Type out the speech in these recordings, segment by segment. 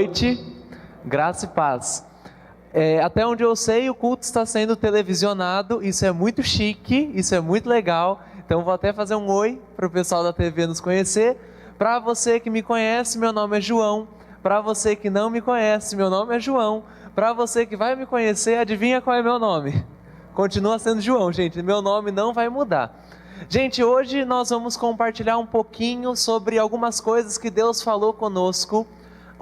noite, graça e paz. Até onde eu sei, o culto está sendo televisionado, isso é muito chique, isso é muito legal, então vou até fazer um oi para o pessoal da TV nos conhecer. Para você que me conhece, meu nome é João. Para você que não me conhece, meu nome é João. Para você que vai me conhecer, adivinha qual é meu nome? Continua sendo João, gente, meu nome não vai mudar. Gente, hoje nós vamos compartilhar um pouquinho sobre algumas coisas que Deus falou conosco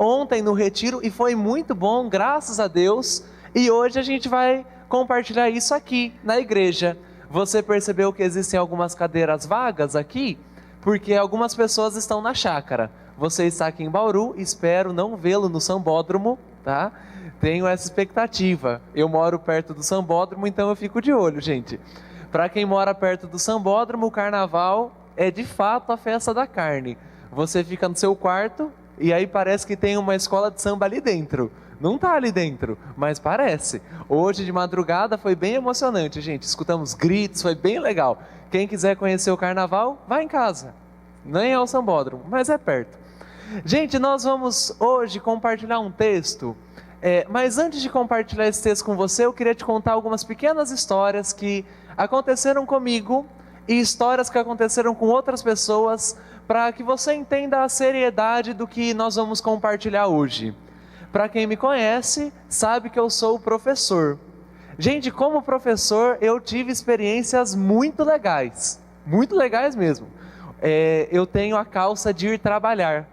ontem no retiro e foi muito bom, graças a Deus. E hoje a gente vai compartilhar isso aqui na igreja. Você percebeu que existem algumas cadeiras vagas aqui? Porque algumas pessoas estão na chácara. Você está aqui em Bauru, espero não vê-lo no Sambódromo, tá? Tenho essa expectativa. Eu moro perto do Sambódromo, então eu fico de olho, gente. Para quem mora perto do Sambódromo, o carnaval é de fato a festa da carne. Você fica no seu quarto e aí parece que tem uma escola de samba ali dentro. Não está ali dentro, mas parece. Hoje de madrugada foi bem emocionante, gente. Escutamos gritos, foi bem legal. Quem quiser conhecer o carnaval, vai em casa. Nem é o Sambódromo, mas é perto. Gente, nós vamos hoje compartilhar um texto. Mas antes de compartilhar esse texto com você, eu queria te contar algumas pequenas histórias que aconteceram comigo e histórias que aconteceram com outras pessoas, para que você entenda a seriedade do que nós vamos compartilhar hoje. Para quem me conhece, sabe que eu sou professor. Gente, como professor, eu tive experiências muito legais mesmo. Eu tenho a calça de ir trabalhar,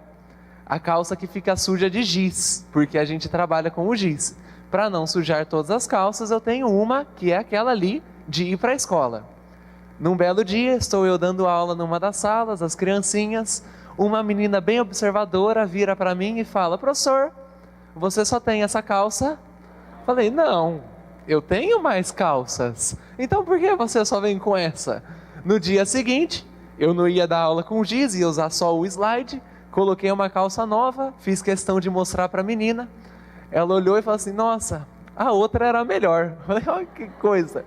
a calça que fica suja de giz, porque a gente trabalha com o giz. Para não sujar todas as calças, eu tenho uma que é aquela ali de ir para a escola. Num belo dia, estou eu dando aula numa das salas, as criancinhas, uma menina bem observadora vira para mim e fala: professor, você só tem essa calça? Falei: não, eu tenho mais calças. Então por que você só vem com essa? No dia seguinte, eu não ia dar aula com giz, ia usar só o slide, coloquei uma calça nova, fiz questão de mostrar para a menina. Ela olhou e falou assim: nossa, a outra era melhor. Falei: olha que coisa.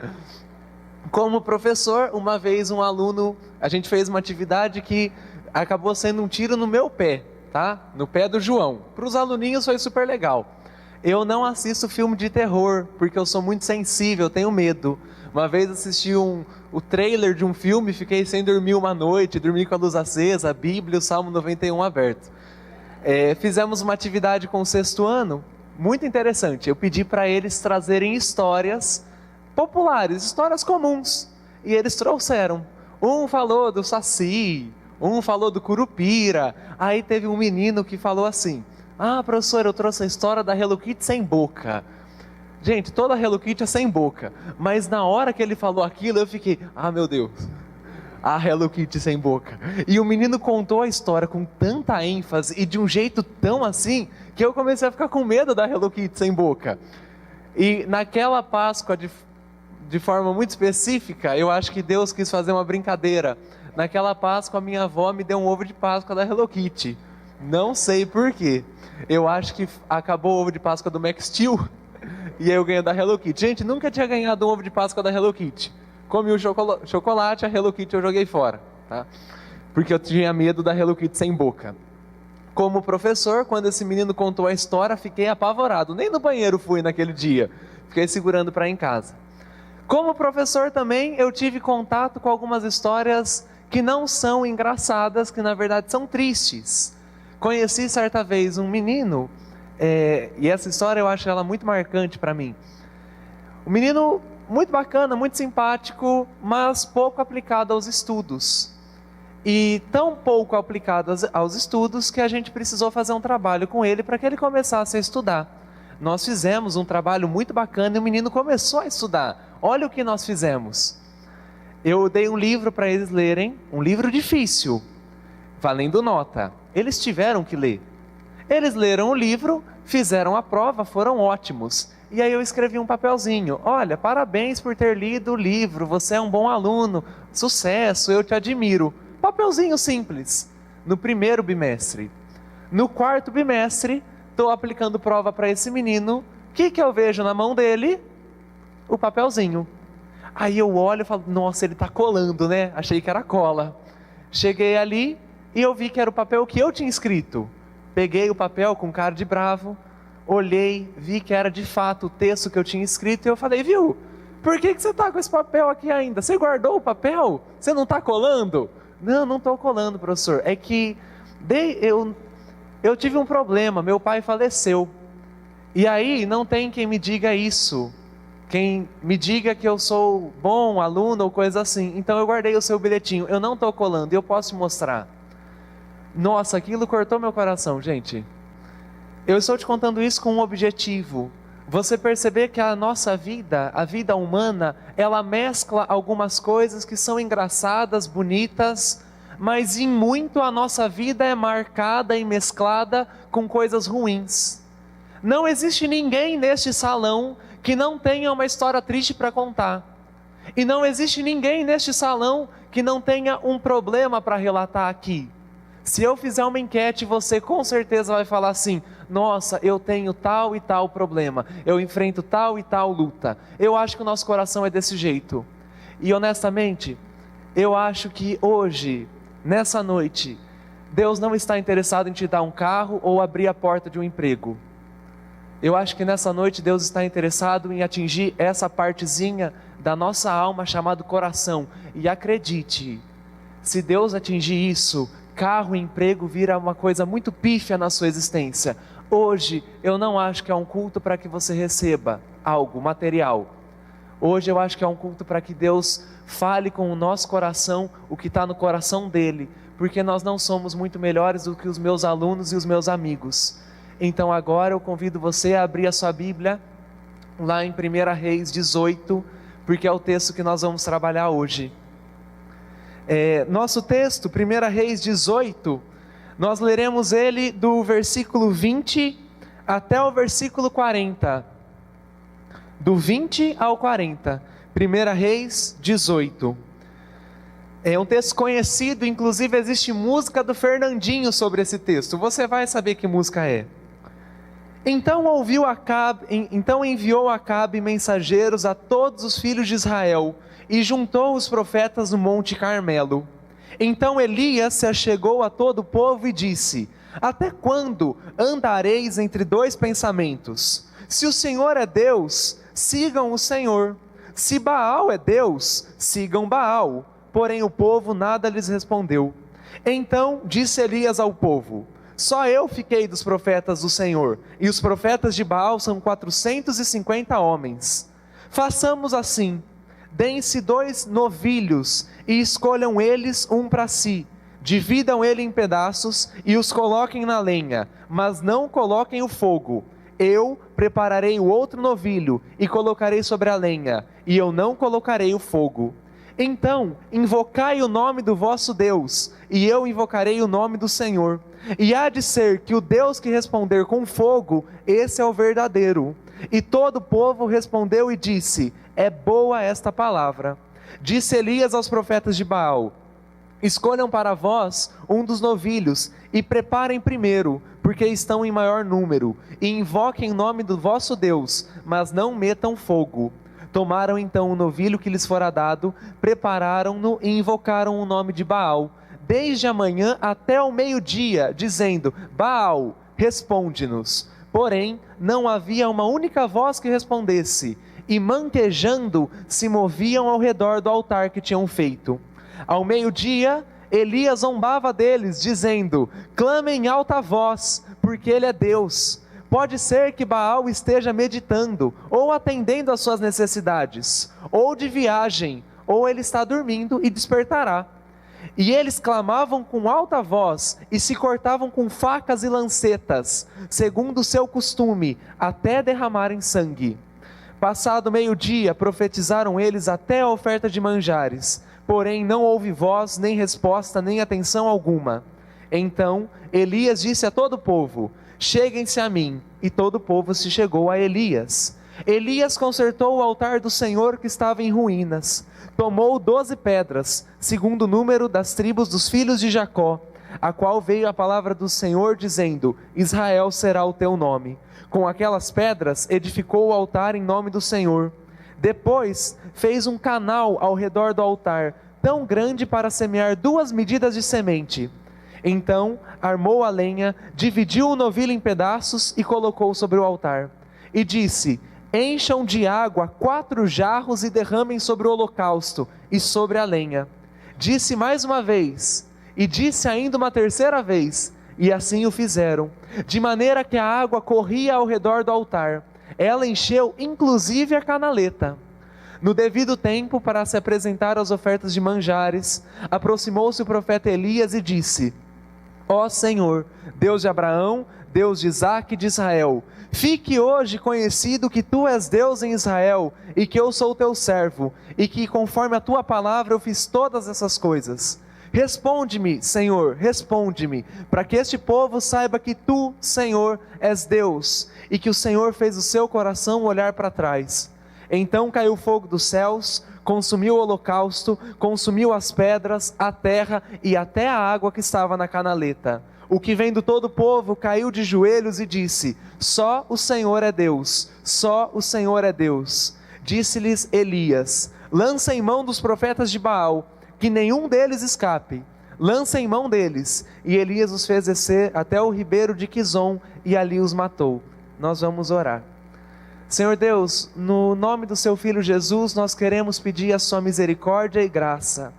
Como professor, uma vez um aluno, a gente fez uma atividade que acabou sendo um tiro no meu pé, tá? No pé do João. Para os aluninhos foi super legal. Eu não assisto filme de terror, porque eu sou muito sensível, eu tenho medo. Uma vez assisti o trailer de um filme, fiquei sem dormir uma noite, dormi com a luz acesa, a Bíblia, o Salmo 91 aberto. Fizemos uma atividade com o 6º ano, muito interessante. Eu pedi para eles trazerem histórias populares, histórias comuns, e eles trouxeram. Um falou do Saci, um falou do Curupira. Aí teve um menino que falou assim: ah, professor, eu trouxe a história da Hello Kitty sem boca. Gente, toda Hello Kitty é sem boca, mas na hora que ele falou aquilo, eu fiquei: ah, meu Deus, a Hello Kitty sem boca. E o menino contou a história com tanta ênfase e de um jeito tão assim, que eu comecei a ficar com medo da Hello Kitty sem boca. E naquela Páscoa, de forma muito específica, eu acho que Deus quis fazer uma brincadeira. Naquela Páscoa, a minha avó me deu um ovo de Páscoa da Hello Kitty. Não sei porquê. Eu acho que acabou o ovo de Páscoa do Max Steel e aí eu ganhei da Hello Kitty. Gente, nunca tinha ganhado um ovo de Páscoa da Hello Kitty. Comi o chocolate, a Hello Kitty eu joguei fora, tá? Porque eu tinha medo da Hello Kitty sem boca. Como professor, quando esse menino contou a história, fiquei apavorado. Nem no banheiro fui naquele dia. Fiquei segurando para ir em casa. Como professor também, eu tive contato com algumas histórias que não são engraçadas, que na verdade são tristes. Conheci certa vez um menino, e essa história eu acho ela muito marcante para mim. Um menino muito bacana, muito simpático, mas pouco aplicado aos estudos. E tão pouco aplicado aos estudos que a gente precisou fazer um trabalho com ele para que ele começasse a estudar. Nós fizemos um trabalho muito bacana e o menino começou a estudar. Olha o que nós fizemos. Eu dei um livro para eles lerem, um livro difícil, valendo nota. Eles tiveram que ler. Eles leram o livro, fizeram a prova, foram ótimos. E aí eu escrevi um papelzinho: olha, parabéns por ter lido o livro, você é um bom aluno, sucesso, eu te admiro. Papelzinho simples, no 1º bimestre. No 4º bimestre, estou aplicando prova para esse menino. O que eu vejo na mão dele? O papelzinho. Aí eu olho e falo: nossa, ele está colando, né? Achei que era cola. Cheguei ali e eu vi que era o papel que eu tinha escrito. Peguei o papel com cara de bravo, olhei, vi que era de fato o texto que eu tinha escrito, e eu falei: viu, por que você está com esse papel aqui ainda? Você guardou o papel? Você não está colando? Não estou colando, professor. É que eu tive um problema, meu pai faleceu. E aí não tem quem me diga isso, quem me diga que eu sou bom aluno ou coisa assim. Então eu guardei o seu bilhetinho, eu não estou colando, eu posso mostrar. Nossa, aquilo cortou meu coração, gente. Eu estou te contando isso com um objetivo. Você perceber que a nossa vida, a vida humana, ela mescla algumas coisas que são engraçadas, bonitas, mas em muito a nossa vida é marcada e mesclada com coisas ruins. Não existe ninguém neste salão que não tenha uma história triste para contar. E não existe ninguém neste salão que não tenha um problema para relatar aqui. Se eu fizer uma enquete, você com certeza vai falar assim: nossa, eu tenho tal e tal problema, eu enfrento tal e tal luta. Eu acho que o nosso coração é desse jeito. E honestamente, eu acho que hoje, nessa noite, Deus não está interessado em te dar um carro ou abrir a porta de um emprego. Eu acho que nessa noite Deus está interessado em atingir essa partezinha da nossa alma chamada coração. E acredite, se Deus atingir isso, carro e emprego vira uma coisa muito pífia na sua existência. Hoje eu não acho que é um culto para que você receba algo material. Hoje eu acho que é um culto para que Deus fale com o nosso coração o que está no coração dele, porque nós não somos muito melhores do que os meus alunos e os meus amigos. Então agora eu convido você a abrir a sua Bíblia lá em 1 Reis 18, porque é o texto que nós vamos trabalhar hoje. Nosso texto, 1 Reis 18, nós leremos ele do versículo 20 até o versículo 40. Do 20 ao 40. 1 Reis 18. É um texto conhecido, inclusive existe música do Fernandinho sobre esse texto. Você vai saber que música é. Então enviou Acabe mensageiros a todos os filhos de Israel, e juntou os profetas no Monte Carmelo. Então Elias se achegou a todo o povo e disse: até quando andareis entre dois pensamentos? Se o Senhor é Deus, sigam o Senhor. Se Baal é Deus, sigam Baal. Porém o povo nada lhes respondeu. Então disse Elias ao povo: só eu fiquei dos profetas do Senhor, e os profetas de Baal são 450 homens. Façamos assim: deem-se 2 novilhos, e escolham eles um para si. Dividam ele em pedaços, e os coloquem na lenha, mas não coloquem o fogo. Eu prepararei o outro novilho, e colocarei sobre a lenha, e eu não colocarei o fogo. Então invocai o nome do vosso Deus, e eu invocarei o nome do Senhor. E há de ser que o Deus que responder com fogo, esse é o verdadeiro. E todo o povo respondeu e disse: é boa esta palavra. Disse Elias aos profetas de Baal: escolham para vós um dos novilhos, e preparem primeiro, porque estão em maior número, e invoquem o nome do vosso Deus, mas não metam fogo. Tomaram então o novilho que lhes fora dado, prepararam-no e invocaram o nome de Baal, desde a manhã até o meio-dia, dizendo: Baal, responde-nos. Porém, não havia uma única voz que respondesse, e manquejando, se moviam ao redor do altar que tinham feito. Ao meio-dia, Elias zombava deles, dizendo: clamem em alta voz, porque ele é Deus. Pode ser que Baal esteja meditando, ou atendendo às suas necessidades, ou de viagem, ou ele está dormindo e despertará. E eles clamavam com alta voz, e se cortavam com facas e lancetas, segundo o seu costume, até derramarem sangue. Passado meio-dia, profetizaram eles até a oferta de manjares, porém não houve voz, nem resposta, nem atenção alguma. Então Elias disse a todo o povo: cheguem-se a mim. E todo o povo se chegou a Elias. Elias consertou o altar do Senhor que estava em ruínas. Tomou 12 pedras, segundo o número das tribos dos filhos de Jacó, a qual veio a palavra do Senhor dizendo: Israel será o teu nome. Com aquelas pedras edificou o altar em nome do Senhor. Depois fez um canal ao redor do altar, tão grande para semear 2 medidas de semente. Então armou a lenha, dividiu o novilho em pedaços e colocou sobre o altar. E disse: encham de água 4 jarros e derramem sobre o holocausto e sobre a lenha. Disse mais uma vez, e disse ainda uma terceira vez, e assim o fizeram, de maneira que a água corria ao redor do altar. Ela encheu inclusive a canaleta. No devido tempo, para se apresentar às ofertas de manjares, aproximou-se o profeta Elias e disse: ó Senhor, Deus de Abraão, Deus de Isaque e de Israel, fique hoje conhecido que tu és Deus em Israel, e que eu sou teu servo, e que conforme a tua palavra eu fiz todas essas coisas. Responde-me, Senhor, responde-me, para que este povo saiba que tu, Senhor, és Deus, e que o Senhor fez o seu coração olhar para trás. Então caiu fogo dos céus, consumiu o holocausto, consumiu as pedras, a terra e até a água que estava na canaleta. O que vendo todo o povo caiu de joelhos e disse: só o Senhor é Deus, só o Senhor é Deus. Disse-lhes Elias: lancem mão dos profetas de Baal, que nenhum deles escape. Lancem mão deles. E Elias os fez descer até o ribeiro de Quizom e ali os matou. Nós vamos orar. Senhor Deus, no nome do seu Filho Jesus, nós queremos pedir a sua misericórdia e graça.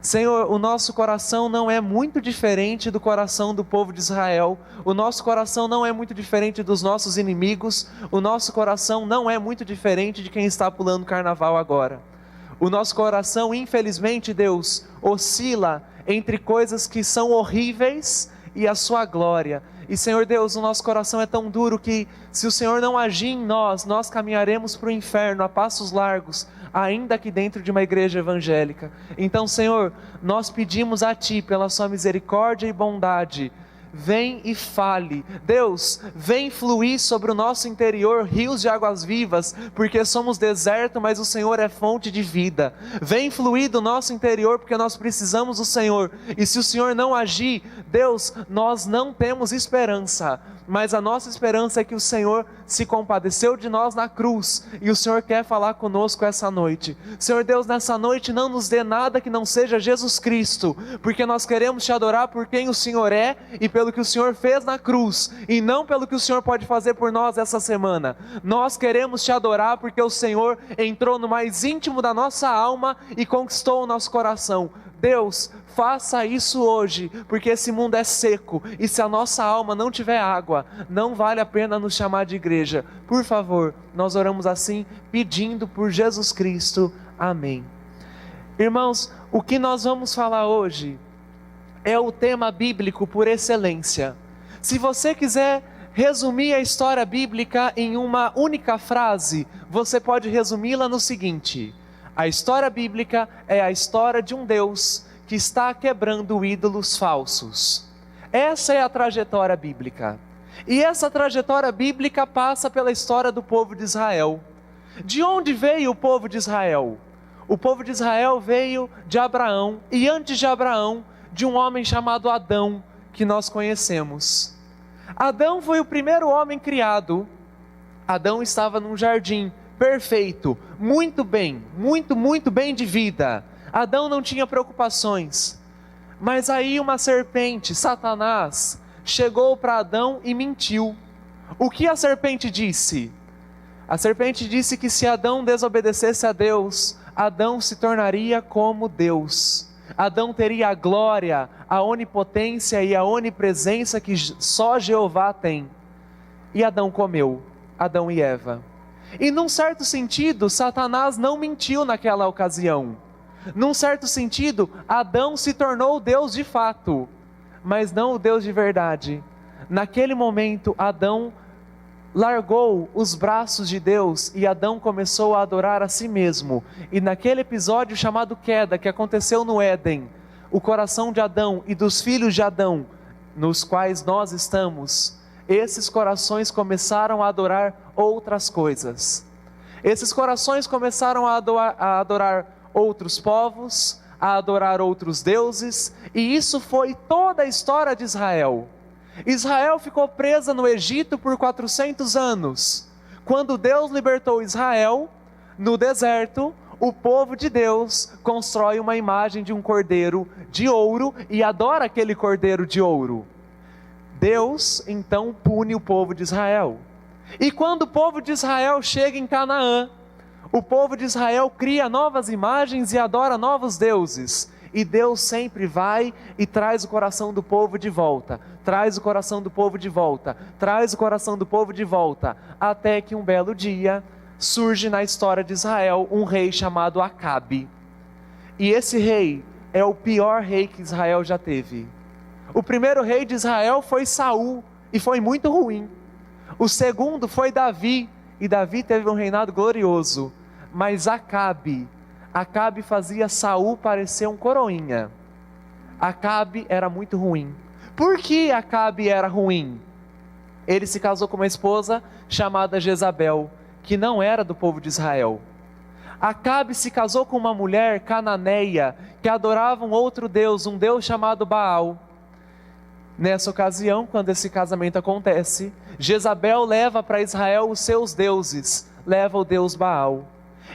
Senhor, o nosso coração não é muito diferente do coração do povo de Israel, o nosso coração não é muito diferente dos nossos inimigos, o nosso coração não é muito diferente de quem está pulando carnaval agora. O nosso coração, infelizmente, Deus, oscila entre coisas que são horríveis e a sua glória. E Senhor Deus, o nosso coração é tão duro que se o Senhor não agir em nós, nós caminharemos para o inferno a passos largos, ainda que dentro de uma igreja evangélica. Então Senhor, nós pedimos a Ti pela sua misericórdia e bondade, vem e fale. Deus, vem fluir sobre o nosso interior rios de águas vivas, porque somos deserto, mas o Senhor é fonte de vida. Vem fluir do nosso interior, porque nós precisamos do Senhor, e se o Senhor não agir, Deus, nós não temos esperança, mas a nossa esperança é que o Senhor se compadeceu de nós na cruz, e o Senhor quer falar conosco essa noite. Senhor Deus, nessa noite não nos dê nada que não seja Jesus Cristo, porque nós queremos Te adorar por quem o Senhor é, e pelo que o Senhor fez na cruz, e não pelo que o Senhor pode fazer por nós essa semana. Nós queremos Te adorar porque o Senhor entrou no mais íntimo da nossa alma e conquistou o nosso coração. Deus, faça isso hoje, porque esse mundo é seco, e se a nossa alma não tiver água, não vale a pena nos chamar de igreja. Por favor, nós oramos assim, pedindo por Jesus Cristo. Amém. Irmãos, o que nós vamos falar hoje é o tema bíblico por excelência. Se você quiser resumir a história bíblica em uma única frase, você pode resumi-la no seguinte: a história bíblica é a história de um Deus que está quebrando ídolos falsos. Essa é a trajetória bíblica. E essa trajetória bíblica passa pela história do povo de Israel. De onde veio o povo de Israel? O povo de Israel veio de Abraão, e antes de Abraão, de um homem chamado Adão, que nós conhecemos. Adão foi o primeiro homem criado. Adão estava num jardim perfeito, muito bem, muito bem de vida. Adão não tinha preocupações, mas aí uma serpente, Satanás, chegou para Adão e mentiu. O que a serpente disse? A serpente disse que se Adão desobedecesse a Deus, Adão se tornaria como Deus. Adão teria a glória, a onipotência e a onipresença que só Jeová tem. E Adão comeu, Adão e Eva. E num certo sentido, Satanás não mentiu naquela ocasião. Num certo sentido, Adão se tornou Deus de fato, mas não o Deus de verdade. Naquele momento, Adão largou os braços de Deus e Adão começou a adorar a si mesmo. E naquele episódio chamado queda, que aconteceu no Éden, o coração de Adão e dos filhos de Adão, nos quais nós estamos, esses corações começaram a adorar outras coisas. Esses corações começaram a adorar outros povos, a adorar outros deuses, e isso foi toda a história de Israel. Israel ficou presa no Egito por 400 anos. Quando Deus libertou Israel no deserto, o povo de Deus constrói uma imagem de um cordeiro de ouro e adora aquele cordeiro de ouro. Deus então pune o povo de Israel. E quando o povo de Israel chega em Canaã, o povo de Israel cria novas imagens e adora novos deuses. E Deus sempre vai e traz o coração do povo de volta, traz o coração do povo de volta, traz o coração do povo de volta, até que um belo dia surge na história de Israel um rei chamado Acabe. E esse rei é o pior rei que Israel já teve. O primeiro rei de Israel foi Saul, e foi muito ruim. O segundo foi Davi, e Davi teve um reinado glorioso. Mas Acabe fazia Saul parecer um coroinha. Acabe era muito ruim. Por que Acabe era ruim? Ele se casou com uma esposa chamada Jezabel, que não era do povo de Israel. Acabe se casou com uma mulher cananeia, que adorava um outro deus, um deus chamado Baal. Nessa ocasião, quando esse casamento acontece, Jezabel leva para Israel os seus deuses, leva o deus Baal.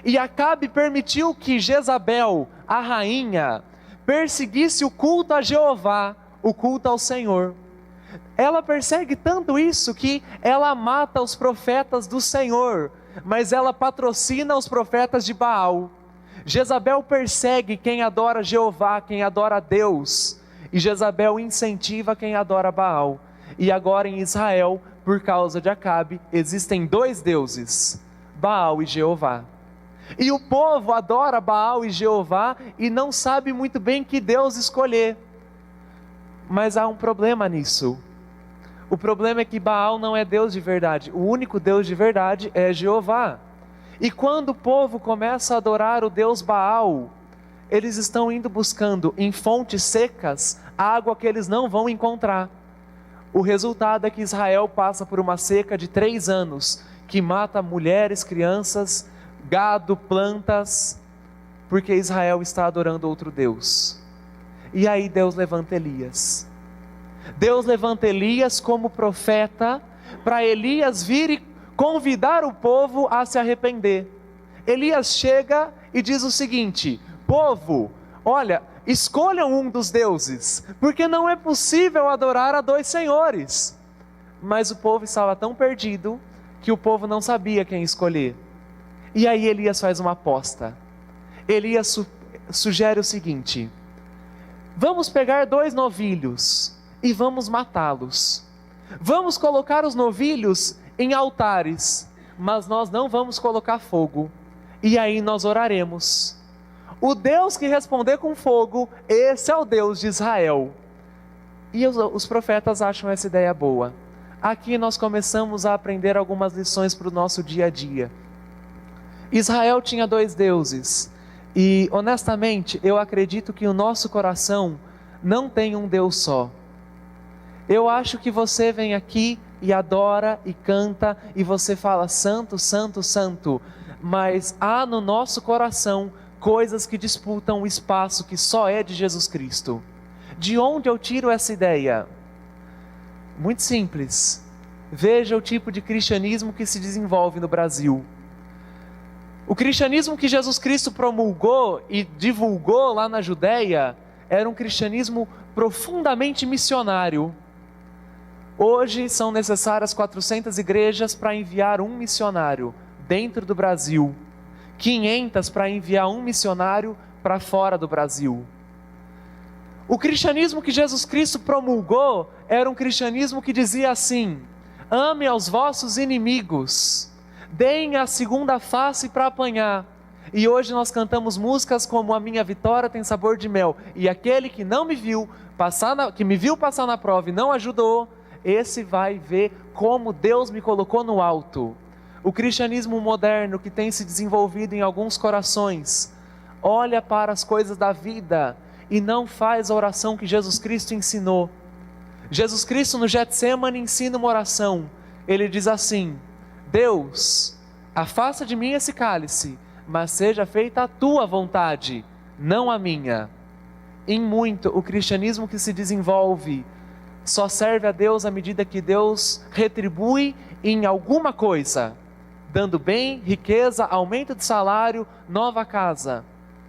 E Acabe permitiu que Jezabel, a rainha, perseguisse o culto a Jeová, o culto ao Senhor. Ela persegue tanto isso que ela mata os profetas do Senhor, mas ela patrocina os profetas de Baal. Jezabel persegue quem adora Jeová, quem adora Deus, e Jezabel incentiva quem adora Baal. E agora em Israel, por causa de Acabe, existem dois deuses, Baal e Jeová. E o povo adora Baal e Jeová e não sabe muito bem que Deus escolher. Mas há um problema nisso. O problema é que Baal não é Deus de verdade. O único Deus de verdade é Jeová. E quando o povo começa a adorar o Deus Baal, eles estão indo buscando em fontes secas água que eles não vão encontrar. O resultado é que Israel passa por uma seca de 3 anos, que mata mulheres, crianças, gado, plantas, porque Israel está adorando outro Deus. E aí Deus levanta Elias. Deus levanta Elias como profeta, para Elias vir e convidar o povo a se arrepender. Elias chega e diz o seguinte: povo, olha, escolham um dos deuses, porque não é possível adorar a 2 senhores. Mas o povo estava tão perdido, que o povo não sabia quem escolher. E aí Elias faz uma aposta. Elias sugere o seguinte: vamos pegar 2 novilhos e vamos matá-los. Vamos colocar os novilhos em altares, mas nós não vamos colocar fogo. E aí nós oraremos. O Deus que responder com fogo, esse é o Deus de Israel. E os profetas acham essa ideia boa. Aqui nós começamos a aprender algumas lições para o nosso dia a dia. Israel tinha 2 deuses, e honestamente eu acredito que o nosso coração não tem um Deus só. Eu acho que você vem aqui e adora e canta e você fala santo, santo, santo, mas há no nosso coração coisas que disputam o espaço que só é de Jesus Cristo. De onde eu tiro essa ideia? Muito simples. Veja o tipo de cristianismo que se desenvolve no Brasil. O cristianismo que Jesus Cristo promulgou e divulgou lá na Judéia era um cristianismo profundamente missionário. Hoje são necessárias 400 igrejas para enviar um missionário dentro do Brasil, 500 para enviar um missionário para fora do Brasil. O cristianismo que Jesus Cristo promulgou era um cristianismo que dizia assim: ame aos vossos inimigos, deem a segunda face para apanhar. E hoje nós cantamos músicas como A Minha Vitória Tem Sabor de Mel, e aquele que não me viu que me viu passar na prova e não ajudou, esse vai ver como Deus me colocou no alto. O cristianismo moderno que tem se desenvolvido em alguns corações olha para as coisas da vida e não faz a oração que Jesus Cristo ensinou. Jesus Cristo no Getsemane ensina uma oração. Ele diz assim: Deus, afasta de mim esse cálice, mas seja feita a tua vontade, não a minha. Em muito, o cristianismo que se desenvolve só serve a Deus à medida que Deus retribui em alguma coisa. dando bem, riqueza, aumento de salário, nova casa.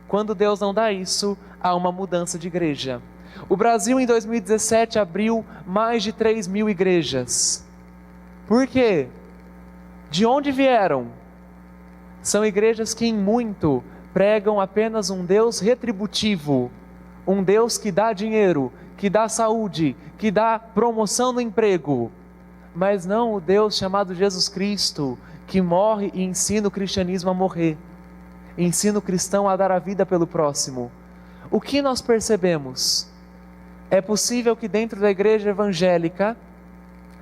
Quando Deus não dá isso, há uma mudança de igreja. O Brasil em 2017 abriu mais de 3.000 igrejas. Por quê? De onde vieram? São igrejas que em muito pregam apenas um Deus retributivo, um Deus que dá dinheiro, que dá saúde, que dá promoção no emprego, mas não o Deus chamado Jesus Cristo, que morre e ensina o cristianismo a morrer, ensina o cristão a dar a vida pelo próximo. O que nós percebemos? É possível que dentro da igreja evangélica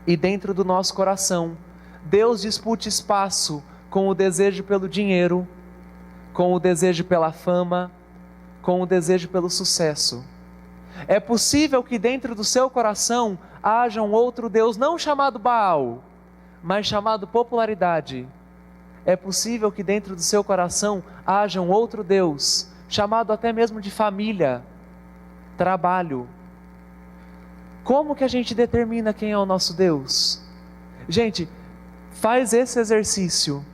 e dentro do nosso coração, Deus dispute espaço com o desejo pelo dinheiro, com o desejo pela fama, com o desejo pelo sucesso. É possível que dentro do seu coração haja um outro Deus, não chamado Baal, mas chamado popularidade. É possível que dentro do seu coração haja um outro Deus, chamado até mesmo de família, trabalho. Como que a gente determina quem é o nosso Deus? Gente, faz esse exercício.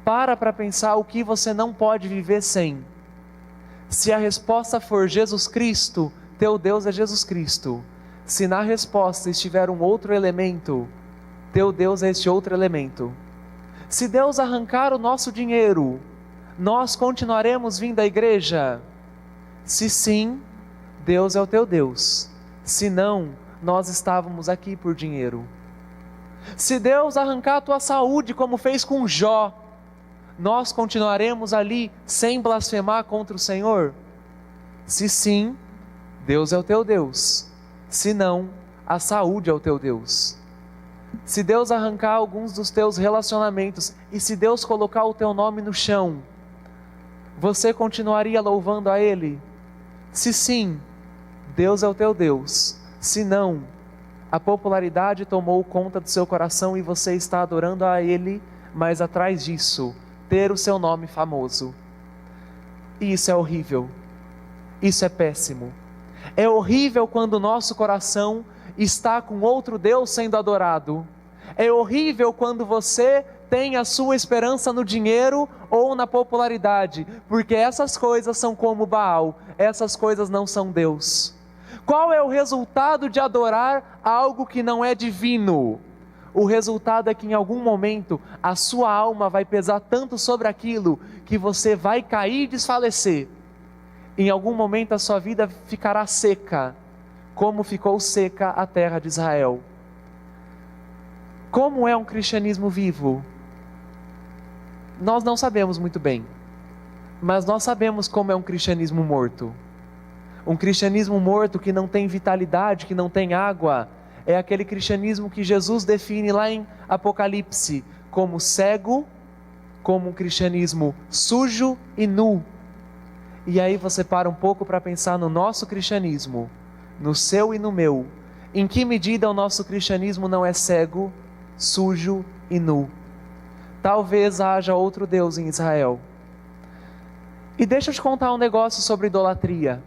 Para pensar o que você não pode viver sem. Se a resposta for Jesus Cristo, teu Deus é Jesus Cristo. Se na resposta estiver um outro elemento, teu Deus é este outro elemento. Se Deus arrancar o nosso dinheiro, nós continuaremos vindo à igreja? Se sim, Deus é o teu Deus. Se não, nós estávamos aqui por dinheiro. Se Deus arrancar a tua saúde, como fez com Jó, nós continuaremos ali sem blasfemar contra o Senhor? Se sim, Deus é o teu Deus. Se não, a saúde é o teu Deus. Se Deus arrancar alguns dos teus relacionamentos e se Deus colocar o teu nome no chão, você continuaria louvando a Ele? Se sim, Deus é o teu Deus. Se não, a popularidade tomou conta do seu coração e você está adorando a Ele, mas atrás disso, ter o seu nome famoso. E isso é horrível. Isso é péssimo. É horrível quando o nosso coração está com outro Deus sendo adorado. É horrível quando você tem a sua esperança no dinheiro ou na popularidade, porque essas coisas são como Baal, essas coisas não são Deus. Qual é o resultado de adorar algo que não é divino? O resultado é que em algum momento a sua alma vai pesar tanto sobre aquilo que você vai cair e desfalecer. Em algum momento a sua vida ficará seca, como ficou seca a terra de Israel. Como é um cristianismo vivo? Nós não sabemos muito bem, mas nós sabemos como é um cristianismo morto. Um cristianismo morto que não tem vitalidade, que não tem água, é aquele cristianismo que Jesus define lá em Apocalipse como cego, como um cristianismo sujo e nu. E aí você para um pouco para pensar no nosso cristianismo, no seu e no meu. Em que medida o nosso cristianismo não é cego, sujo e nu? Talvez haja outro Deus em Israel. E deixa eu te contar um negócio sobre idolatria,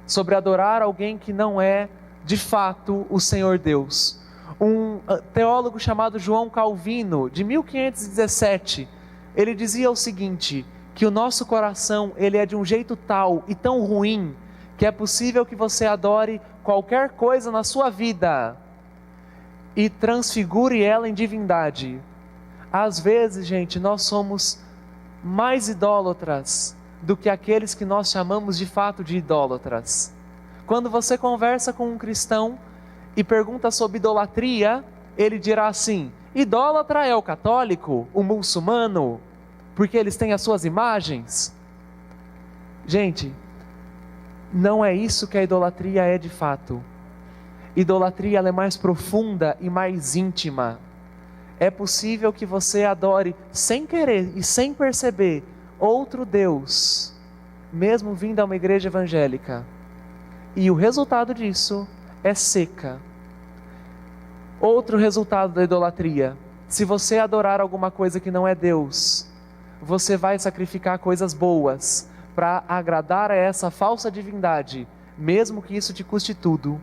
sobre adorar alguém que não é de fato o Senhor Deus. Um teólogo chamado João Calvino, de 1517, ele dizia o seguinte, que o nosso coração ele é de um jeito tal e tão ruim, que é possível que você adore qualquer coisa na sua vida e transfigure ela em divindade. Às vezes, gente, nós somos mais idólatras do que aqueles que nós chamamos de fato de idólatras. Quando você conversa com um cristão e pergunta sobre idolatria, ele dirá assim: idólatra é o católico, o muçulmano, porque eles têm as suas imagens. Gente, não é isso que a idolatria é de fato. Idolatria ela é mais profunda e mais íntima. É possível que você adore sem querer e sem perceber outro Deus, mesmo vindo a uma igreja evangélica. E o resultado disso é seca. Outro resultado da idolatria: se você adorar alguma coisa que não é Deus, você vai sacrificar coisas boas para agradar a essa falsa divindade, mesmo que isso te custe tudo.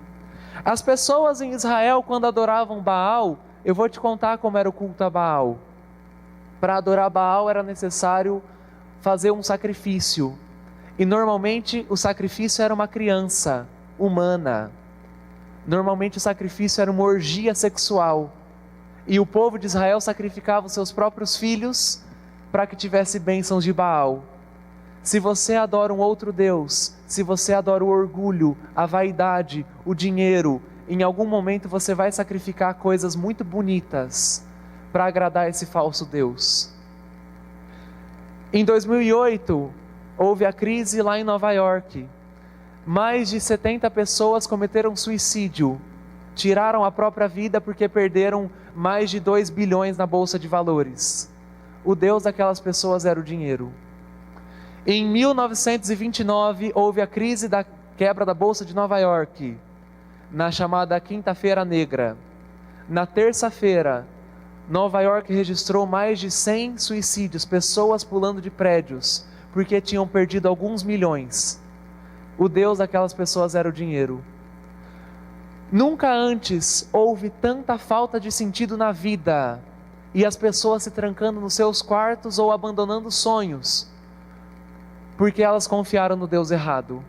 As pessoas em Israel, quando adoravam Baal, eu vou te contar como era o culto a Baal. Para adorar Baal era necessário fazer um sacrifício. E normalmente o sacrifício era uma criança humana. Normalmente o sacrifício era uma orgia sexual. E o povo de Israel sacrificava os seus próprios filhos para que tivesse bênçãos de Baal. Se você adora um outro Deus, se você adora o orgulho, a vaidade, o dinheiro, em algum momento você vai sacrificar coisas muito bonitas para agradar esse falso Deus. Em 2008, houve a crise lá em Nova York. Mais de 70 pessoas cometeram suicídio, tiraram a própria vida porque perderam mais de 2 bilhões na bolsa de valores. O Deus daquelas pessoas era o dinheiro. Em 1929, houve a crise da quebra da bolsa de Nova York, na chamada Quinta-feira Negra. Na terça-feira, Nova York registrou mais de 100 suicídios, pessoas pulando de prédios, porque tinham perdido alguns milhões. O Deus daquelas pessoas era o dinheiro. Nunca antes houve tanta falta de sentido na vida, e as pessoas se trancando nos seus quartos ou abandonando sonhos, porque elas confiaram no Deus errado.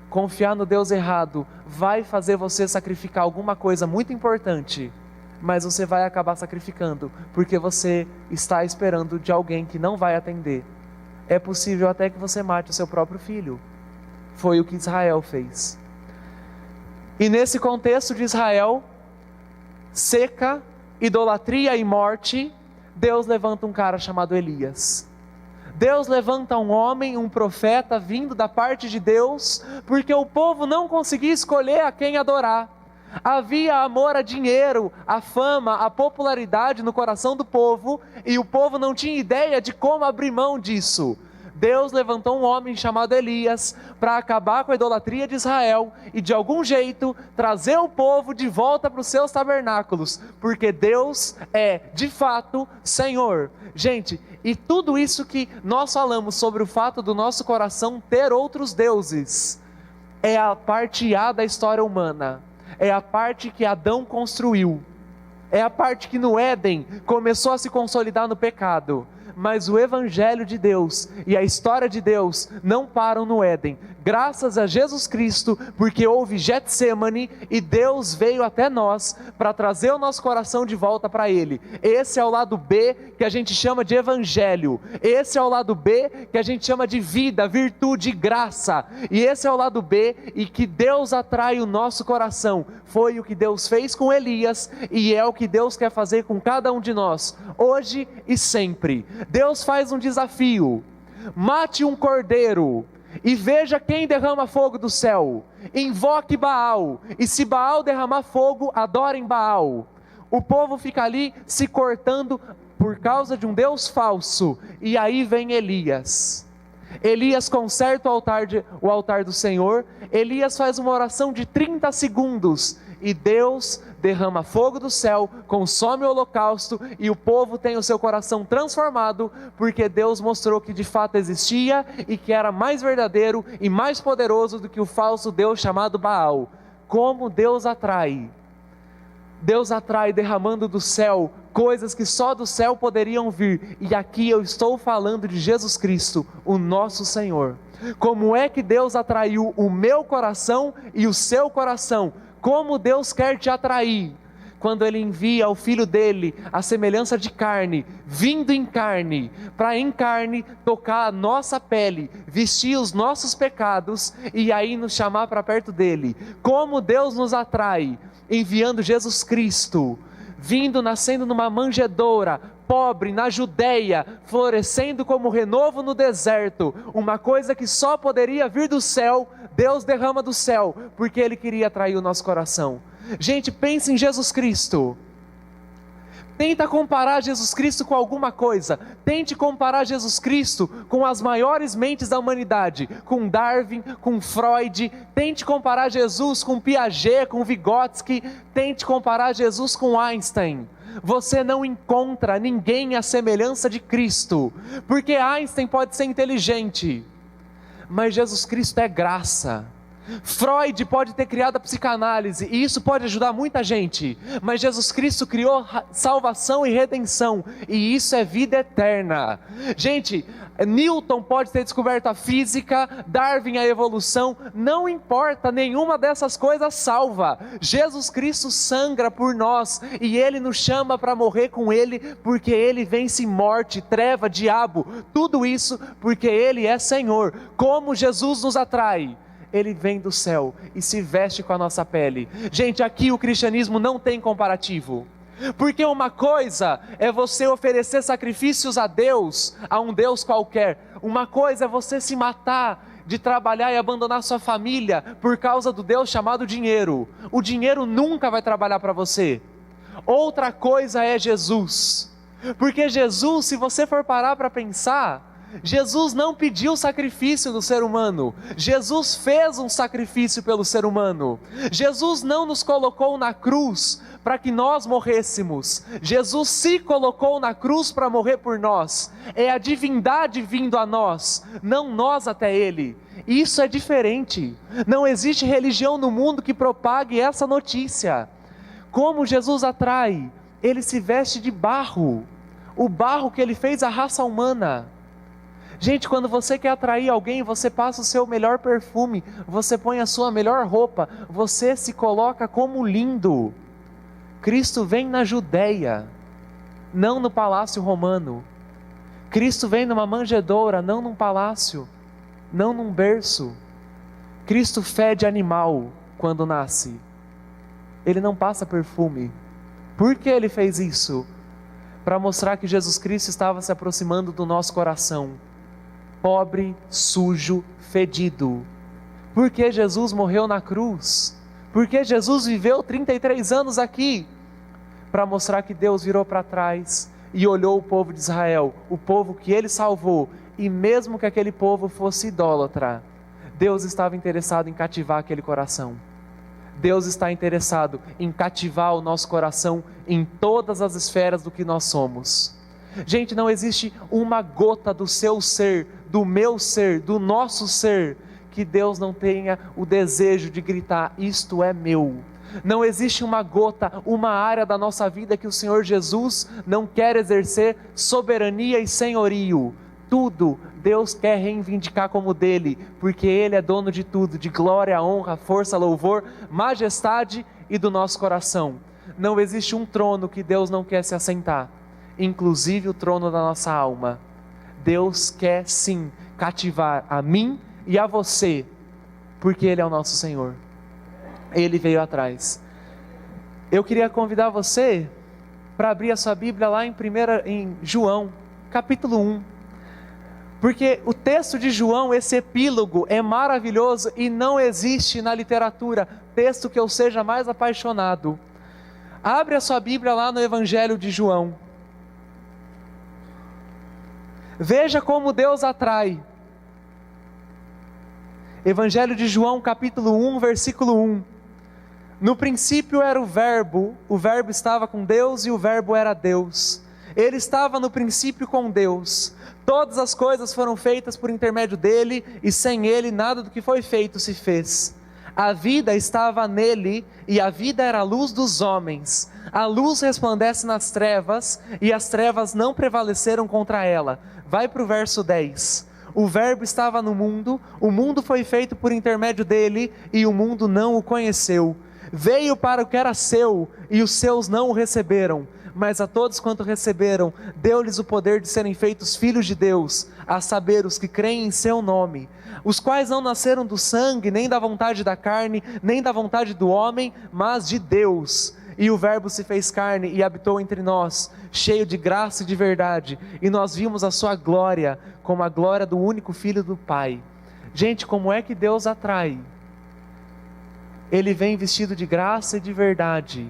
Confiar no Deus errado vai fazer você sacrificar alguma coisa muito importante, mas você vai acabar sacrificando, porque você está esperando de alguém que não vai atender. É possível até que você mate o seu próprio filho. Foi o que Israel fez. E nesse contexto de Israel, seca, idolatria e morte, Deus levanta um cara chamado Elias. Deus levanta um homem, um profeta vindo da parte de Deus, porque o povo não conseguia escolher a quem adorar. Havia amor a dinheiro, a fama, a popularidade no coração do povo, e o povo não tinha ideia de como abrir mão disso. Deus levantou um homem chamado Elias para acabar com a idolatria de Israel e de algum jeito trazer o povo de volta para os seus tabernáculos, porque Deus é de fato Senhor. Gente, e tudo isso que nós falamos sobre o fato do nosso coração ter outros deuses, é a parte A da história humana, é a parte que Adão construiu, é a parte que no Éden começou a se consolidar no pecado. Mas o Evangelho de Deus e a história de Deus não param no Éden, graças a Jesus Cristo, porque houve Getsemane e Deus veio até nós para trazer o nosso coração de volta para Ele. Esse é o lado B que a gente chama de Evangelho, esse é o lado B que a gente chama de vida, virtude, graça, e esse é o lado B e que Deus atrai o nosso coração. Foi o que Deus fez com Elias e é o que Deus quer fazer com cada um de nós, hoje e sempre. Deus faz um desafio: mate um cordeiro e veja quem derrama fogo do céu, invoque Baal, e se Baal derramar fogo, adorem Baal. O povo fica ali se cortando por causa de um Deus falso, e aí vem Elias. Elias conserta o altar do Senhor. Elias faz uma oração de 30 segundos e Deus derrama fogo do céu, consome o holocausto e o povo tem o seu coração transformado, porque Deus mostrou que de fato existia e que era mais verdadeiro e mais poderoso do que o falso Deus chamado Baal. Como Deus atrai! Deus atrai derramando do céu coisas que só do céu poderiam vir, e aqui eu estou falando de Jesus Cristo, o nosso Senhor. Como é que Deus atraiu o meu coração e o seu coração? Como Deus quer te atrair? Quando Ele envia o Filho dEle, a semelhança de carne, vindo em carne, para em carne tocar a nossa pele, vestir os nossos pecados e aí nos chamar para perto dEle. Como Deus nos atrai? Enviando Jesus Cristo, vindo, nascendo numa manjedoura, pobre, na Judeia, florescendo como renovo no deserto, uma coisa que só poderia vir do céu, Deus derrama do céu, porque Ele queria atrair o nosso coração. Gente, pense em Jesus Cristo. Tenta comparar Jesus Cristo com alguma coisa. Tente comparar Jesus Cristo com as maiores mentes da humanidade, com Darwin, com Freud. Tente comparar Jesus com Piaget, com Vygotsky. Tente comparar Jesus com Einstein. Você não encontra ninguém à semelhança de Cristo, porque Einstein pode ser inteligente, mas Jesus Cristo é graça. Freud pode ter criado a psicanálise, e isso pode ajudar muita gente, mas Jesus Cristo criou salvação e redenção, e isso é vida eterna. Gente, Newton pode ter descoberto a física, Darwin a evolução, não importa, nenhuma dessas coisas salva. Jesus Cristo sangra por nós, e Ele nos chama para morrer com Ele, porque Ele vence morte, treva, diabo, tudo isso porque Ele é Senhor. Como Jesus nos atrai? Ele vem do céu e se veste com a nossa pele. Gente, aqui o cristianismo não tem comparativo. Porque uma coisa é você oferecer sacrifícios a Deus, a um Deus qualquer. Uma coisa é você se matar de trabalhar e abandonar sua família por causa do Deus chamado dinheiro. O dinheiro nunca vai trabalhar para você. Outra coisa é Jesus. Porque Jesus, se você for parar para pensar, Jesus não pediu sacrifício do ser humano, Jesus fez um sacrifício pelo ser humano. Jesus não nos colocou na cruz para que nós morrêssemos, Jesus se colocou na cruz para morrer por nós. É a divindade vindo a nós, não nós até Ele. Isso é diferente. Não existe religião no mundo que propague essa notícia. Como Jesus atrai? Ele se veste de barro, o barro que Ele fez à raça humana. Gente, quando você quer atrair alguém, você passa o seu melhor perfume, você põe a sua melhor roupa, você se coloca como lindo. Cristo vem na Judéia, não no palácio romano. Cristo vem numa manjedoura, não num palácio, não num berço. Cristo fede animal quando nasce. Ele não passa perfume. Por que Ele fez isso? Para mostrar que Jesus Cristo estava se aproximando do nosso coração. Pobre, sujo, fedido. Por que Jesus morreu na cruz? Por que Jesus viveu 33 anos aqui? Para mostrar que Deus virou para trás e olhou o povo de Israel, o povo que Ele salvou, e mesmo que aquele povo fosse idólatra, Deus estava interessado em cativar aquele coração. Deus está interessado em cativar o nosso coração em todas as esferas do que nós somos. Gente, não existe uma gota do seu ser, do meu ser, do nosso ser, que Deus não tenha o desejo de gritar: isto é meu. Não existe uma gota, uma área da nossa vida que o Senhor Jesus não quer exercer soberania e senhorio. Tudo Deus quer reivindicar como dele, porque Ele é dono de tudo, de glória, honra, força, louvor, majestade e do nosso coração. Não existe um trono que Deus não quer se assentar, inclusive o trono da nossa alma. Deus quer sim cativar a mim e a você, porque Ele é o nosso Senhor. Ele veio atrás. Eu queria convidar você para abrir a sua Bíblia lá em João, capítulo 1. Porque o texto de João, esse epílogo, é maravilhoso e não existe na literatura texto que eu seja mais apaixonado. Abre a sua Bíblia lá no Evangelho de João. Veja como Deus atrai. Evangelho de João, capítulo 1, versículo 1. No princípio era o Verbo estava com Deus e o Verbo era Deus. Ele estava no princípio com Deus. Todas as coisas foram feitas por intermédio dele, e sem ele nada do que foi feito se fez. A vida estava nele, e a vida era a luz dos homens. A luz resplandece nas trevas, e as trevas não prevaleceram contra ela. Vai para o verso 10. O Verbo estava no mundo, o mundo foi feito por intermédio dele, e o mundo não o conheceu. Veio para o que era seu, e os seus não o receberam. Mas a todos quanto receberam, deu-lhes o poder de serem feitos filhos de Deus, a saber, os que creem em seu nome, os quais não nasceram do sangue, nem da vontade da carne, nem da vontade do homem, mas de Deus. E o Verbo se fez carne e habitou entre nós, cheio de graça e de verdade, e nós vimos a sua glória, como a glória do único Filho do Pai. Gente, como é que Deus atrai? Ele vem vestido de graça e de verdade.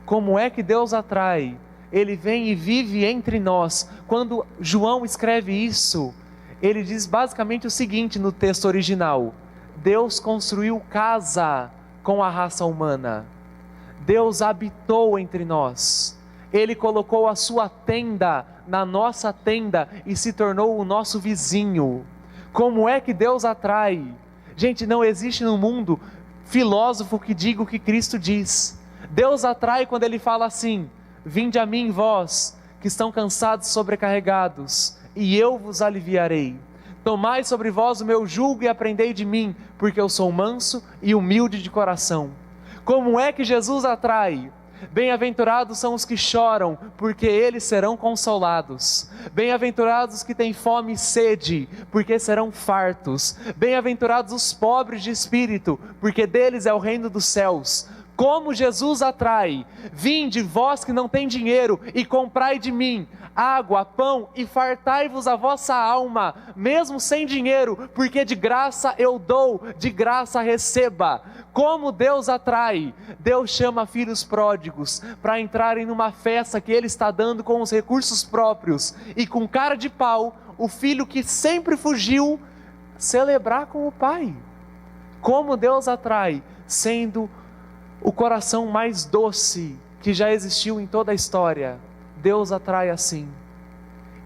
Como é que Deus atrai? Ele vem e vive entre nós. Quando João escreve isso, ele diz basicamente o seguinte no texto original: Deus construiu casa com a raça humana. Deus habitou entre nós. Ele colocou a sua tenda na nossa tenda e se tornou o nosso vizinho. Como é que Deus atrai? Gente, não existe no mundo filósofo que diga o que Cristo diz. Deus atrai quando Ele fala assim: vinde a mim vós, que estão cansados e sobrecarregados, e eu vos aliviarei. Tomai sobre vós o meu jugo e aprendei de mim, porque eu sou manso e humilde de coração. Como é que Jesus atrai? Bem-aventurados são os que choram, porque eles serão consolados. Bem-aventurados os que têm fome e sede, porque serão fartos. Bem-aventurados os pobres de espírito, porque deles é o reino dos céus. Como Jesus atrai: vinde vós que não tem dinheiro e comprai de mim água, pão e fartai-vos a vossa alma, mesmo sem dinheiro, porque de graça eu dou, de graça receba. Como Deus atrai? Deus chama filhos pródigos para entrarem numa festa que Ele está dando com os recursos próprios, e com cara de pau, o filho que sempre fugiu, celebrar com o pai. Como Deus atrai? Sendo o coração mais doce que já existiu em toda a história. Deus atrai assim.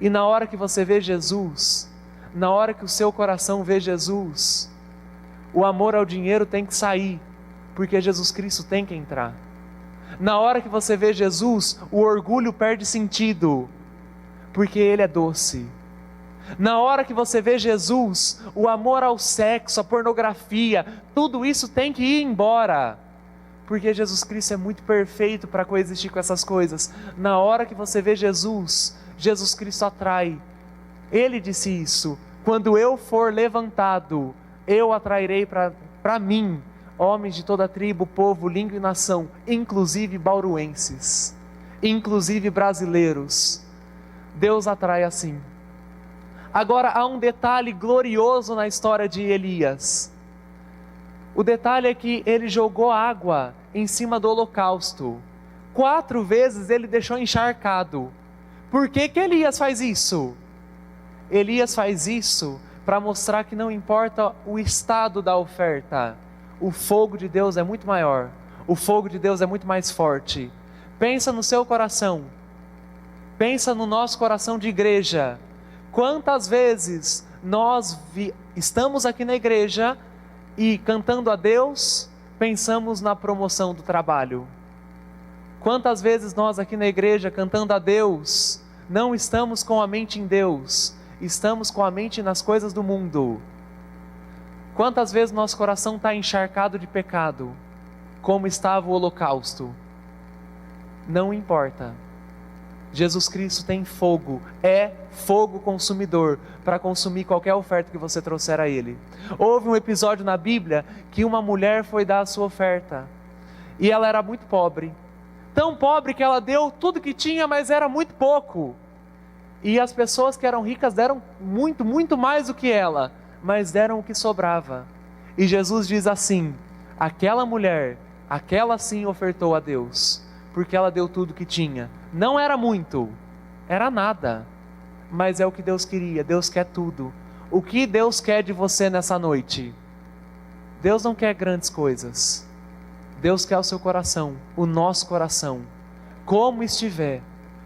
E na hora que você vê Jesus, na hora que o seu coração vê Jesus, o amor ao dinheiro tem que sair, porque Jesus Cristo tem que entrar. Na hora que você vê Jesus, o orgulho perde sentido, porque Ele é doce. Na hora que você vê Jesus, o amor ao sexo, a pornografia, tudo isso tem que ir embora, porque Jesus Cristo é muito perfeito para coexistir com essas coisas. Na hora que você vê Jesus, Jesus Cristo atrai. Ele disse isso: quando eu for levantado, eu atrairei para mim homens de toda tribo, povo, língua e nação, inclusive bauruenses, inclusive brasileiros. Deus atrai assim. Agora há um detalhe glorioso na história de Elias. O detalhe é que ele jogou água em cima do holocausto. 4 vezes ele deixou encharcado. Por que Elias faz isso? Elias faz isso para mostrar que não importa o estado da oferta, o fogo de Deus é muito maior, o fogo de Deus é muito mais forte. Pensa no seu coração, pensa no nosso coração de igreja. Quantas vezes nós estamos aqui na igreja e cantando a Deus, pensamos na promoção do trabalho? Quantas vezes nós aqui na igreja cantando a Deus, não estamos com a mente em Deus, estamos com a mente nas coisas do mundo? Quantas vezes nosso coração está encharcado de pecado, como estava o holocausto? Não importa. Jesus Cristo tem fogo, é fogo consumidor, para consumir qualquer oferta que você trouxer a Ele. Houve um episódio na Bíblia que uma mulher foi dar a sua oferta, e ela era muito pobre, tão pobre que ela deu tudo que tinha, mas era muito pouco, e as pessoas que eram ricas deram muito, muito mais do que ela, mas deram o que sobrava. E Jesus diz assim: aquela mulher, aquela sim ofertou a Deus, porque ela deu tudo que tinha. Não era muito, era nada, mas é o que Deus queria. Deus quer tudo. O que Deus quer de você nessa noite? Deus não quer grandes coisas. Deus quer o seu coração, o nosso coração, como estiver,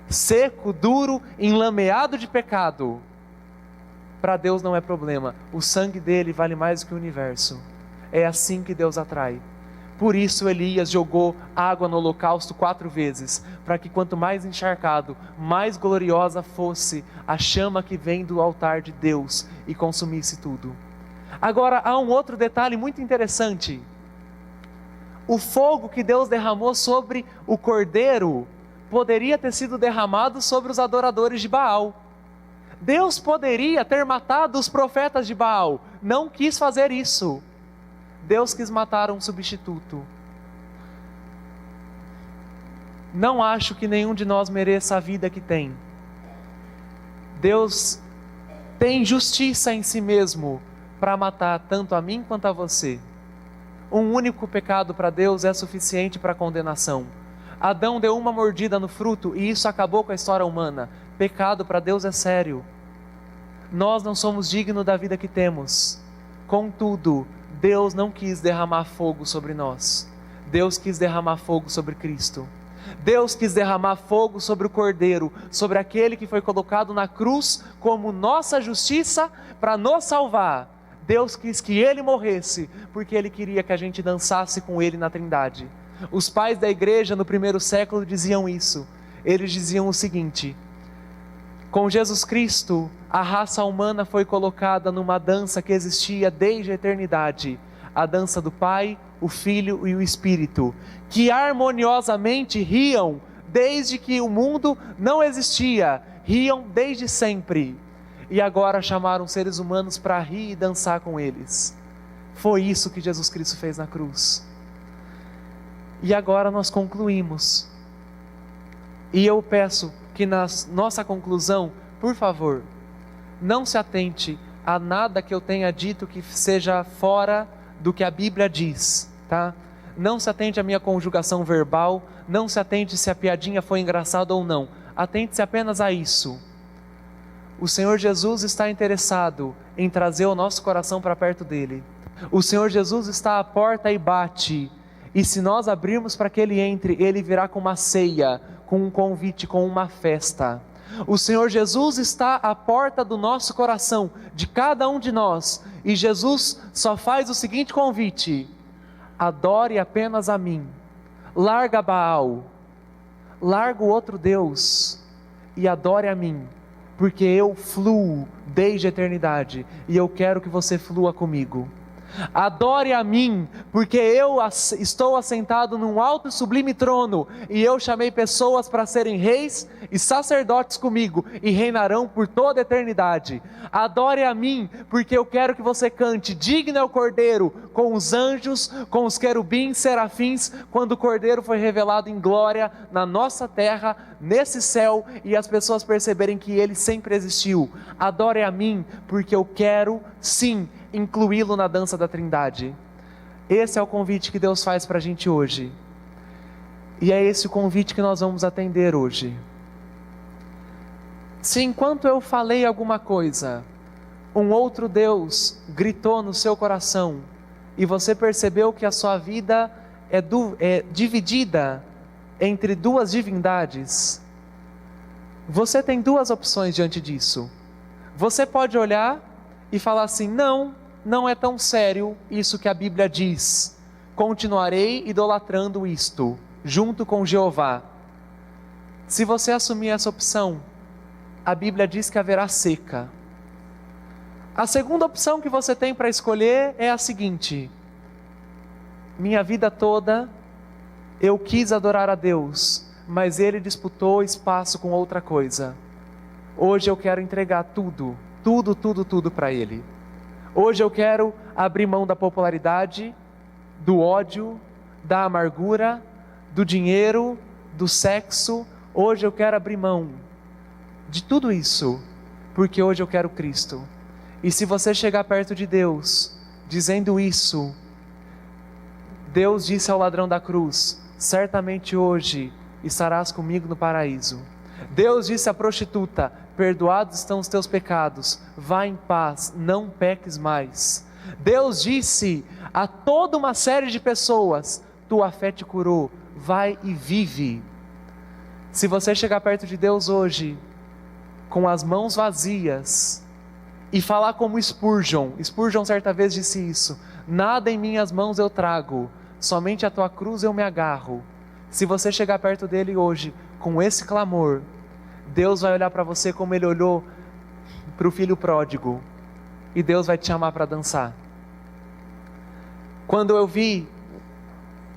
seco, duro, enlameado de pecado. Para Deus não é problema. O sangue dele vale mais do que o universo. É assim que Deus atrai. Por isso Elias jogou água no holocausto 4 vezes, para que quanto mais encharcado, mais gloriosa fosse a chama que vem do altar de Deus e consumisse tudo. Agora há um outro detalhe muito interessante. O fogo que Deus derramou sobre o cordeiro poderia ter sido derramado sobre os adoradores de Baal. Deus poderia ter matado os profetas de Baal, não quis fazer isso. Deus quis matar um substituto. Não acho que nenhum de nós mereça a vida que tem. Deus tem justiça em si mesmo para matar tanto a mim quanto a você. Um único pecado para Deus é suficiente para condenação. Adão deu uma mordida no fruto e isso acabou com a história humana. Pecado para Deus é sério. Nós não somos dignos da vida que temos. Contudo, Deus não quis derramar fogo sobre nós. Deus quis derramar fogo sobre Cristo. Deus quis derramar fogo sobre o Cordeiro, sobre aquele que foi colocado na cruz como nossa justiça para nos salvar. Deus quis que ele morresse, porque ele queria que a gente dançasse com ele na Trindade. Os pais da igreja no primeiro século diziam isso. Eles diziam o seguinte: com Jesus Cristo, a raça humana foi colocada numa dança que existia desde a eternidade, a dança do Pai, o Filho e o Espírito, que harmoniosamente riam desde que o mundo não existia, riam desde sempre, e agora chamaram seres humanos para rir e dançar com eles. Foi isso que Jesus Cristo fez na cruz. E agora nós concluímos. E eu peço que na nossa conclusão, por favor, não se atente a nada que eu tenha dito que seja fora do que a Bíblia diz, tá? Não se atente à minha conjugação verbal, não se atente se a piadinha foi engraçada ou não. Atente-se apenas a isso. O Senhor Jesus está interessado em trazer o nosso coração para perto dele. O Senhor Jesus está à porta e bate. E se nós abrirmos para que ele entre, ele virá com uma ceia, com um convite, com uma festa. O Senhor Jesus está à porta do nosso coração, de cada um de nós. E Jesus só faz o seguinte convite: adore apenas a mim. Larga Baal, larga o outro Deus e adore a mim, porque eu fluo desde a eternidade e eu quero que você flua comigo. Adore a mim, porque eu estou assentado num alto e sublime trono, e eu chamei pessoas para serem reis e sacerdotes comigo, e reinarão por toda a eternidade. Adore a mim, porque eu quero que você cante: digno é o Cordeiro, com os anjos, com os querubins, serafins, quando o Cordeiro foi revelado em glória na nossa terra, nesse céu, e as pessoas perceberem que ele sempre existiu. Adore a mim, porque eu quero, sim, incluí-lo na dança da Trindade. Esse é o convite que Deus faz para a gente hoje, e é esse o convite que nós vamos atender hoje. Se enquanto eu falei alguma coisa, um outro Deus gritou no seu coração, e você percebeu que a sua vida é dividida entre duas divindades, você tem duas opções diante disso. Você pode olhar e falar assim: não é tão sério isso que a Bíblia diz, continuarei idolatrando isto, junto com Jeová. Se você assumir essa opção, a Bíblia diz que haverá seca. A segunda opção que você tem para escolher é a seguinte: minha vida toda eu quis adorar a Deus, mas Ele disputou espaço com outra coisa. Hoje eu quero entregar tudo para Ele. Hoje eu quero abrir mão da popularidade, do ódio, da amargura, do dinheiro, do sexo. Hoje eu quero abrir mão de tudo isso, porque hoje eu quero Cristo. E se você chegar perto de Deus dizendo isso, Deus disse ao ladrão da cruz: certamente hoje estarás comigo no paraíso. Deus disse à prostituta: perdoados estão os teus pecados, vá em paz, não peques mais. Deus disse a toda uma série de pessoas: tua fé te curou, vai e vive. Se você chegar perto de Deus hoje com as mãos vazias e falar como Spurgeon certa vez disse isso: nada em minhas mãos eu trago, somente a tua cruz eu me agarro. Se você chegar perto dele hoje com esse clamor, Deus vai olhar para você como Ele olhou para o filho pródigo, e Deus vai te chamar para dançar. Quando eu vi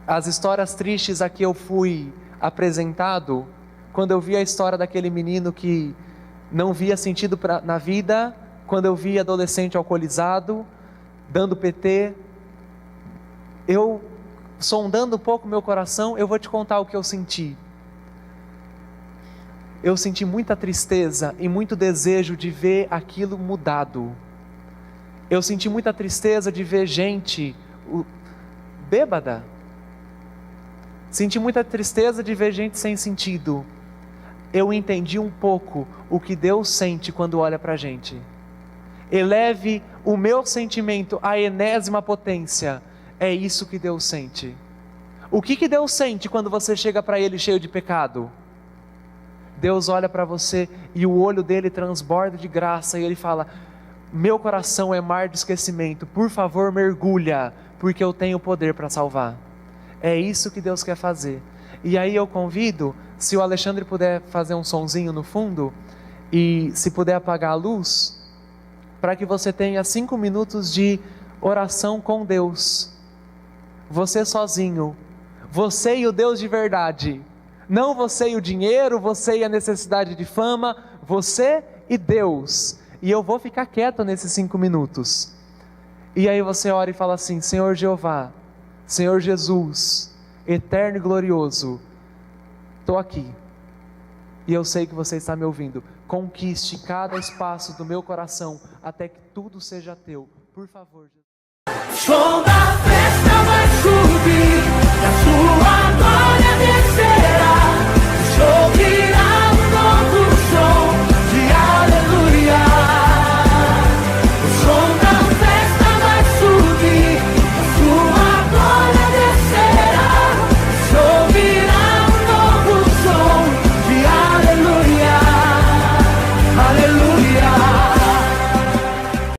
as histórias tristes a que eu fui apresentado, quando eu vi a história daquele menino que não via sentido na vida, quando eu vi adolescente alcoolizado, dando PT, eu, sondando um pouco meu coração, eu vou te contar o que eu senti. Eu senti muita tristeza e muito desejo de ver aquilo mudado. Eu senti muita tristeza de ver gente bêbada. Senti muita tristeza de ver gente sem sentido. Eu entendi um pouco o que Deus sente quando olha para a gente. Eleve o meu sentimento à enésima potência. É isso que Deus sente. O que Deus sente quando você chega para Ele cheio de pecado? Deus olha para você e o olho dele transborda de graça, e Ele fala: Meu coração é mar de esquecimento, por favor mergulha, porque eu tenho poder para salvar. É isso que Deus quer fazer. E aí eu convido, se o Alexandre puder fazer um sonzinho no fundo, e se puder apagar a luz, para que você tenha 5 minutos de oração com Deus. Você sozinho, você e o Deus de verdade. Não você e o dinheiro, você e a necessidade de fama, você e Deus. E eu vou ficar quieto nesses 5 minutos. E aí você ora e fala assim: Senhor Jeová, Senhor Jesus, eterno e glorioso, estou aqui. E eu sei que você está me ouvindo. Conquiste cada espaço do meu coração, até que tudo seja teu. Por favor, Jesus.